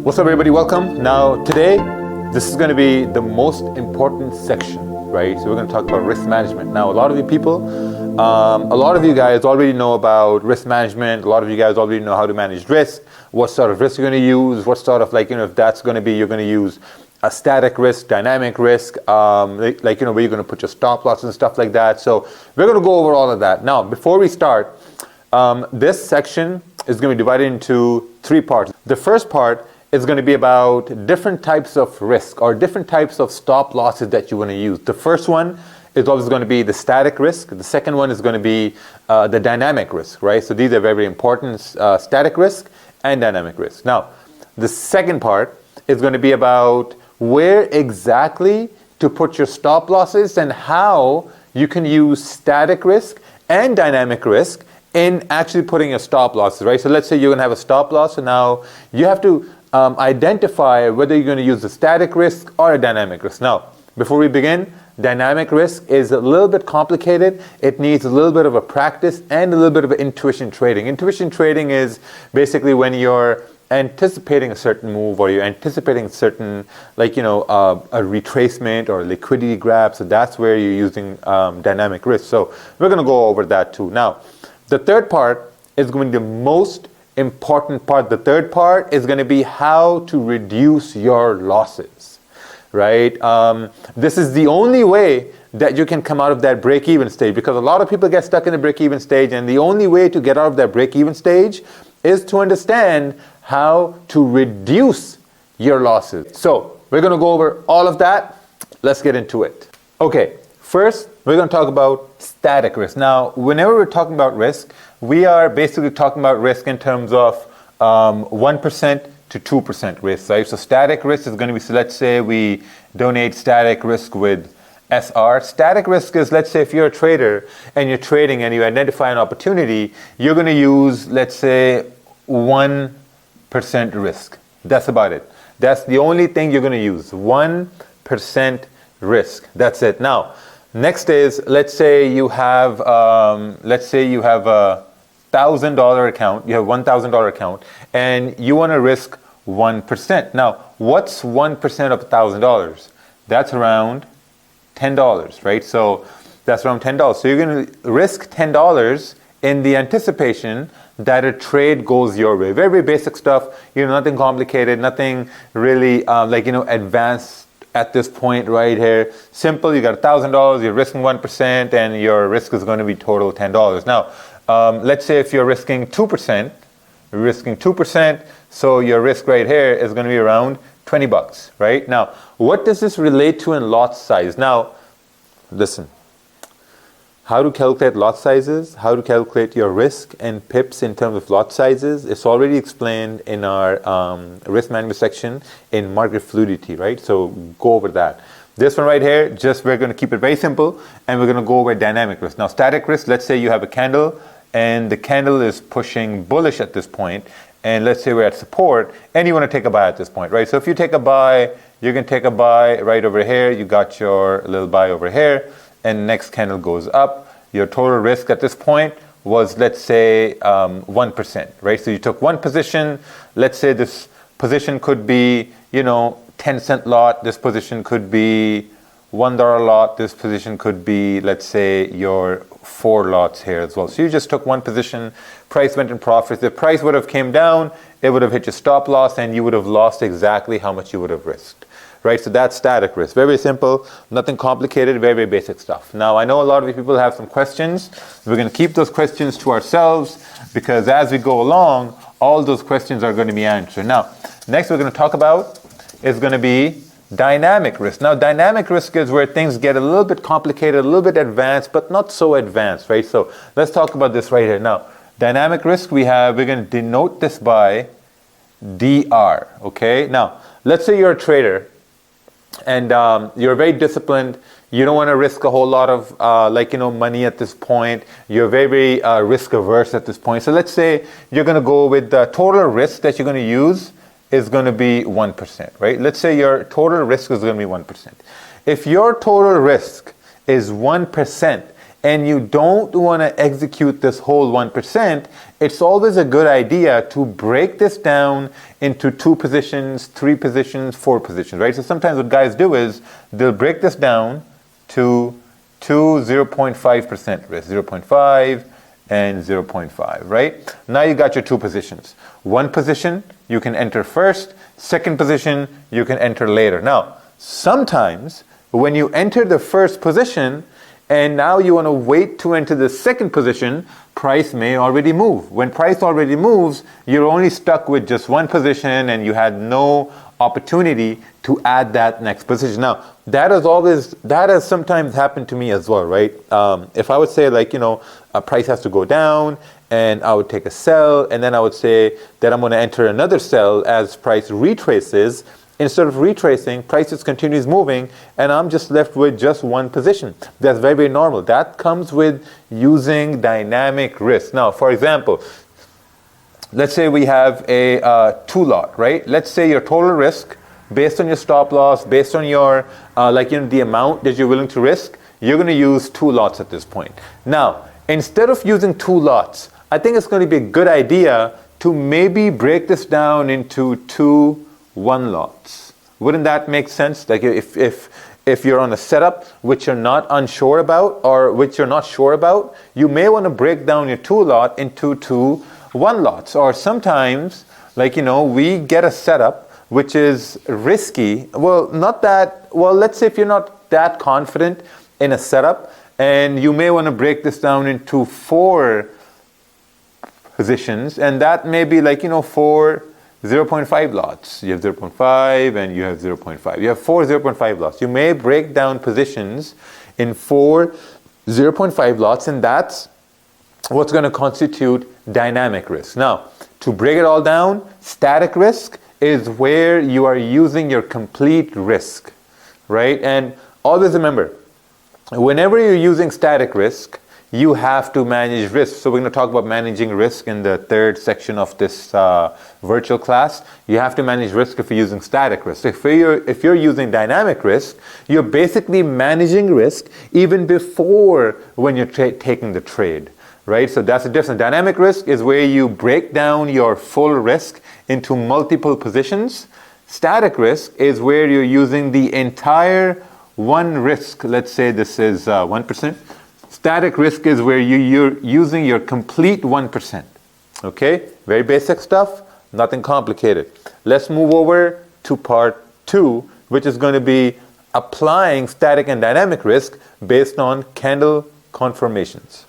What's up, everybody? Welcome. Now, today, this is going to be the most important section, right? So we're going to talk about risk management. Now, a lot of you guys already know about risk management. A lot of you guys already know how to manage risk, what sort of risk you're going to use, what sort of if that's going to be, you're going to use a static risk, dynamic risk, where you're going to put your stop loss and stuff like that. So we're going to go over all of that. Now, before we start, this section is going to be divided into three parts. The first part is going to be about different types of risk or different types of stop losses that you want to use. The first one is always going to be the static risk. The second one is going to be the dynamic risk, right? So these are very important, static risk and dynamic risk. Now, the second part is going to be about where exactly to put your stop losses and how you can use static risk and dynamic risk in actually putting your stop losses, right? So let's say you're going to have a stop loss, and now you have to identify whether you're going to use a static risk or a dynamic risk. Now, before we begin, dynamic risk is a little bit complicated. It needs a little bit of a practice and a little bit of intuition trading. Intuition trading is basically when you're anticipating a certain move or you're anticipating a certain, a retracement or liquidity grab. So that's where you're using dynamic risk. So we're going to go over that too. Now, the third part is going to be the most important part. The third part is going to be how to reduce your losses, right? This is the only way that you can come out of that break-even stage, because a lot of people get stuck in the break-even stage, and the only way to get out of that break-even stage is to understand how to reduce your losses. So we're going to go over all of that. Let's get into it. Okay, first we're going to talk about static risk. Now, whenever we're talking about risk, we are basically talking about risk in terms of 1% to 2% risk, right? So static risk is going to be, so let's say we donate static risk with SR. Static risk is, let's say if you're a trader and you're trading and you identify an opportunity, you're going to use, let's say, 1% risk. That's about it. That's the only thing you're going to use, 1% risk. That's it. Now, next is, let's say you have a $1,000 account. You have $1,000 account, and you want to risk 1%. Now, what's 1% of $1,000? That's around $10, right? So that's around $10. So you're going to risk $10 in the anticipation that a trade goes your way. Very, very basic stuff. Nothing complicated, nothing really advanced at this point right here. Simple. You got $1,000. You're risking 1%, and your risk is going to be total $10. Now, let's say if you're risking 2%, so your risk right here is going to be around $20, right? Now, what does this relate to in lot size? Now, listen. How to calculate lot sizes, how to calculate your risk and pips in terms of lot sizes, it's already explained in our risk management section in market fluidity, right? So go over that. This one right here, we're going to keep it very simple, and we're going to go over dynamic risk. Now, static risk, let's say you have a candle, and the candle is pushing bullish at this point, and let's say we're at support, and you want to take a buy at this point, right? So if you take a buy, you can take a buy right over here. You got your little buy over here, and next candle goes up. Your total risk at this point was, let's say, 1%, right? So you took one position. Let's say this position could be, 10-cent lot. This position could be $1 lot. This position could be, let's say, your 4 lots here as well. So you just took one position. Price went in profits. If price would have came down, it would have hit your stop loss, and you would have lost exactly how much you would have risked. Right, so that's static risk. Very, very simple, nothing complicated, very, very basic stuff. Now, I know a lot of you people have some questions. We're going to keep those questions to ourselves, because as we go along, all those questions are going to be answered. Now, next we're going to talk about is going to be dynamic risk. Now, dynamic risk is where things get a little bit complicated, a little bit advanced, but not so advanced, right? So let's talk about this right here. Now, dynamic risk, we're going to denote this by DR, okay? Now, let's say you're a trader, and you're very disciplined. You don't want to risk a whole lot of money at this point. You're very, very risk averse at this point. So let's say you're going to go with the total risk that you're going to use is going to be 1%, right? Let's say your total risk is going to be 1%. If your total risk is 1%, and you don't want to execute this whole 1%, it's always a good idea to break this down into 2 positions, 3 positions, 4 positions, right? So sometimes what guys do is they'll break this down to 0.5% risk, 0.5 and 0.5, right? Now you got your 2 positions. 1 position you can enter first, 2nd position you can enter later. Now, sometimes when you enter the 1st position and now you want to wait to enter the 2nd position, price may already move. When price already moves, you're only stuck with just 1 position and you had no opportunity to add that next position. Now, that has sometimes happened to me as well, right? If I would say a price has to go down and I would take a sell, and then I would say that I'm going to enter another sell as price retraces. Instead of retracing, price just continues moving and I'm just left with just 1 position. That's very, very normal. That comes with using dynamic risk. Now, for example, let's say we have a 2 lot, right? Let's say your total risk, based on your stop loss, based on your, the amount that you're willing to risk, you're going to use 2 lots at this point. Now, instead of using 2 lots, I think it's going to be a good idea to maybe break this down into 2 1 lots. Wouldn't that make sense? Like if you're on a setup which you're not unsure about or which you're not sure about, you may want to break down your 2 lot into 2 1 lots. Or sometimes, we get a setup which is risky. Let's say if you're not that confident in a setup, and you may want to break this down into 4 positions, and that may be 4 0.5 lots. You have 0.5 and you have 0.5. You have 4 0.5 lots. You may break down positions in 4 0.5 lots, and that's what's going to constitute dynamic risk. Now, to break it all down, static risk is where you are using your complete risk, right? And always remember, whenever you're using static risk, you have to manage risk. So we're going to talk about managing risk in the 3rd section of this virtual class. You have to manage risk if you're using static risk. If you're using dynamic risk, you're basically managing risk even before when you're taking the trade, right? So that's the difference. Dynamic risk is where you break down your full risk into multiple positions. Static risk is where you're using the entire 1 risk. Let's say this is 1%. Static risk is where you're using your complete 1%. Okay? Very basic stuff, nothing complicated. Let's move over to part 2, which is going to be applying static and dynamic risk based on candle conformations.